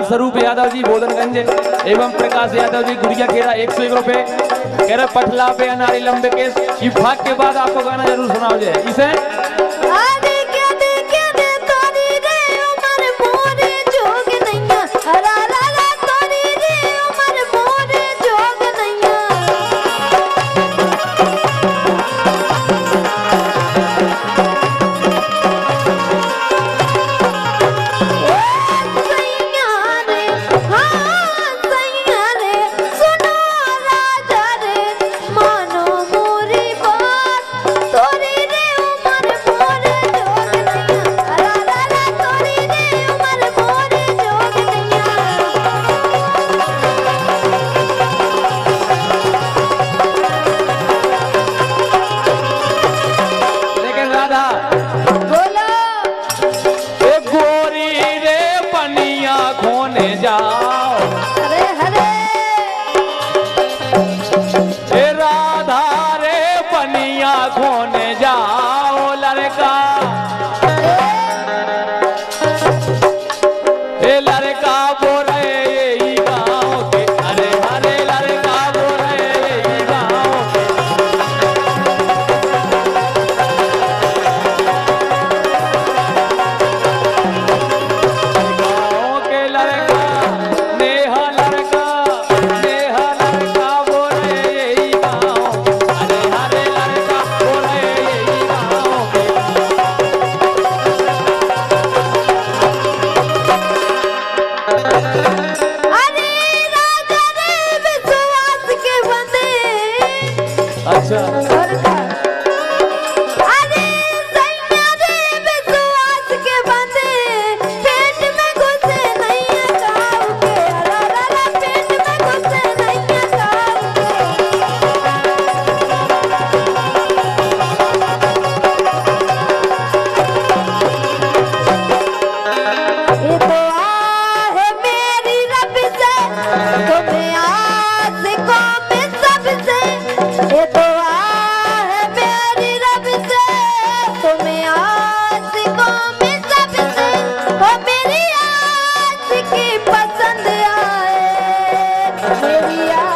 स्वरूप यादव जी बोधनगंज एवं प्रकाश यादव जी गुड़िया केरा 101 रुपए कह रहे पटला पे अनारी लंबे केस की भाग के बाद आपको गाना जरूर सुनाओ जाए इसे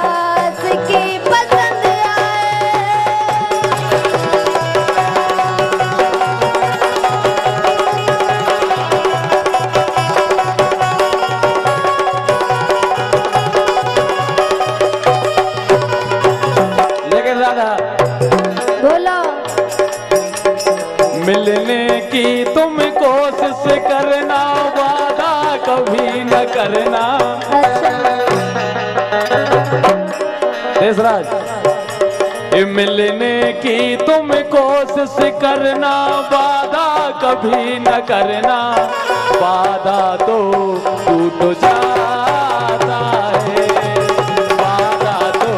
सास की पसंद लेकिन राधा बोलो। मिलने की तुम कोशिश करना, वादा कभी न करना। अच्छा देशराज, ये मिलने की तुम कोशिश करना, वादा कभी न करना। वादा तो टूट जाता है, वादा तो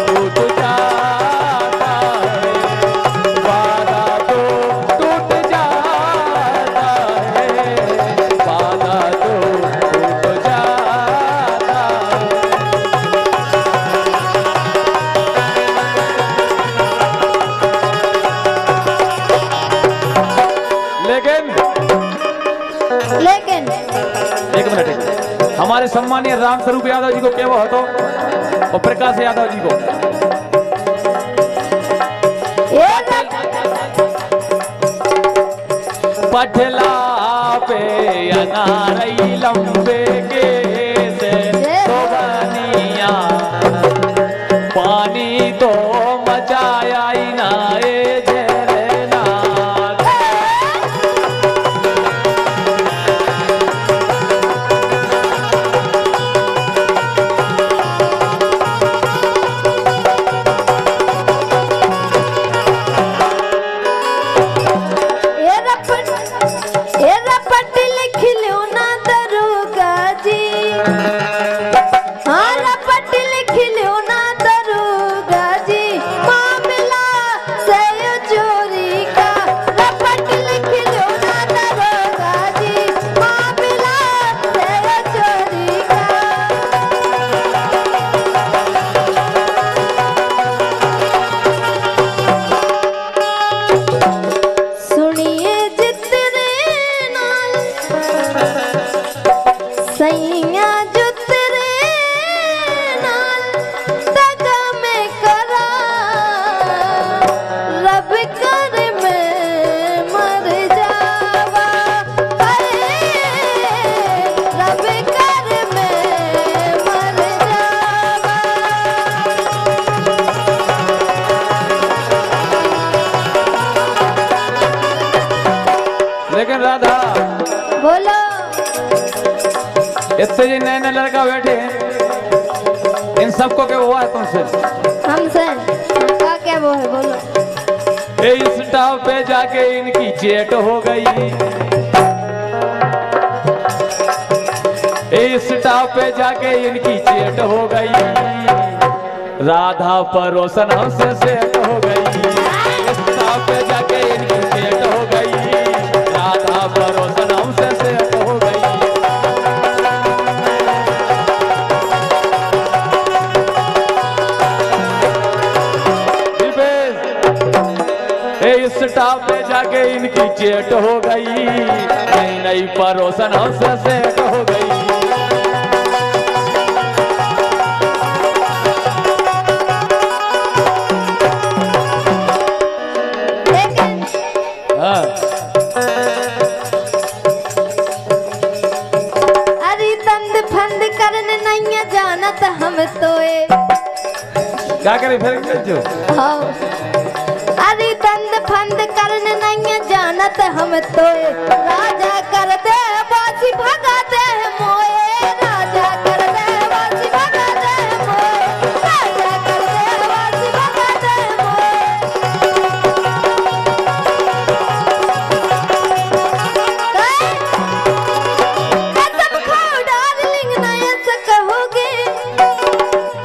टूट जाता है, वादा तो टूट जाता है, वादा तो टूट जाता है। लेकिन एक मिनट, हमारे सम्मानीय राम स्वरूप यादव जी को क्या वो तो और प्रकाश यादव जी को पठला पे अनारई लंबे के से सोबनिया, पानी तो मचाया ही ना ए झरना। ये रपट लिख लो ना दरोगा जी, हाँ रपट लिख लो ना दरोगा जी, मामला सही चोरी का। रपट लिख लो ना दरोगा जी, मामला सही चोरी का। सुनिए जितने नाल सैया जुतरे नाल तगा में करा, रब कर में मर जावा। रब कर में मर जावा। लेकिन राधा, बोलो। इतने जी नए नए लड़का बैठे हैं, इन सबको क्या हुआ है तुमसे? हमसे क्या वो है, बोलो। इस स्टॉप पे जाके इनकी चेट हो गई, इस स्टॉप पे जाके इनकी चेट हो गई। राधा परोसन हमसे सेट हो गई, इस स्टॉप पे जाके इनकी चेट हो गई। राधा परोसन हमसे सेट हो गई। इस स्टॉप पे जाके इनकी चेट हो गई, नई नई परोसन हमसे सेट हो गई। लेकिन हाँ, अरे तंद फंद करने नहीं जानत हम तोए। क्या करे फिर जो हाँ। अरे तंद फंद करने नहीं जानत हम तोए। राजा कर दे बासी भगाते हैं मोए, राजा कर दे बासी भगाते हैं मोए, राजा कर दे बासी भगाते हैं मोए। कसम खाओ डार्लिंग ना ऐसा कहोगे,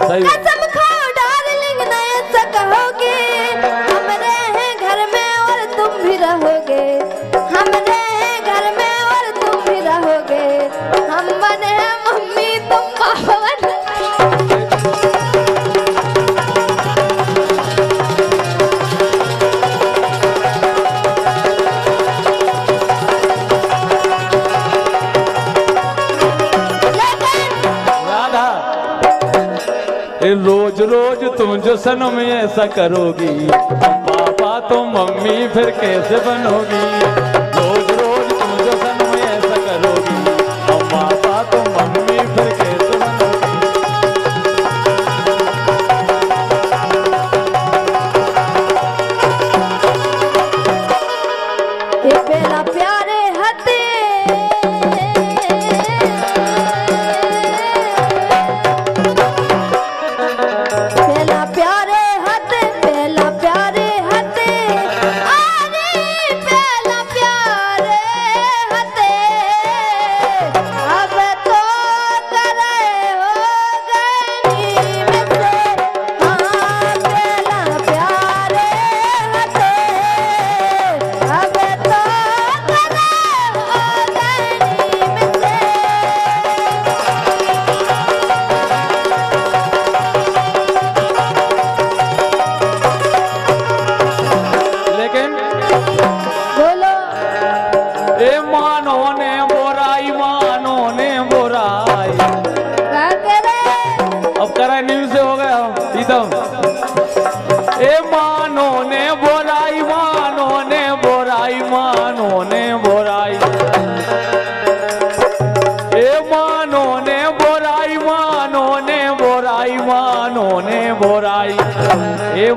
सही कसम खाओ डार्लिंग ना ऐसा कहोगे। हम रहे हैं घर में और तुम भी रहोगे, हम रहे हैं घर में और लेकिन रोज रोज तुम जो सनम ऐसा करोगी, पापा तो मम्मी फिर कैसे बनोगी। रोज रोज तुम जो सनम ऐसा करोगी, पापा तो मम्मी फिर कैसे बनोगी। ये पहला प्यारे हते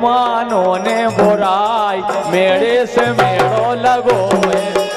मानो ने बुराई मेरे से मेड़ो लगो है।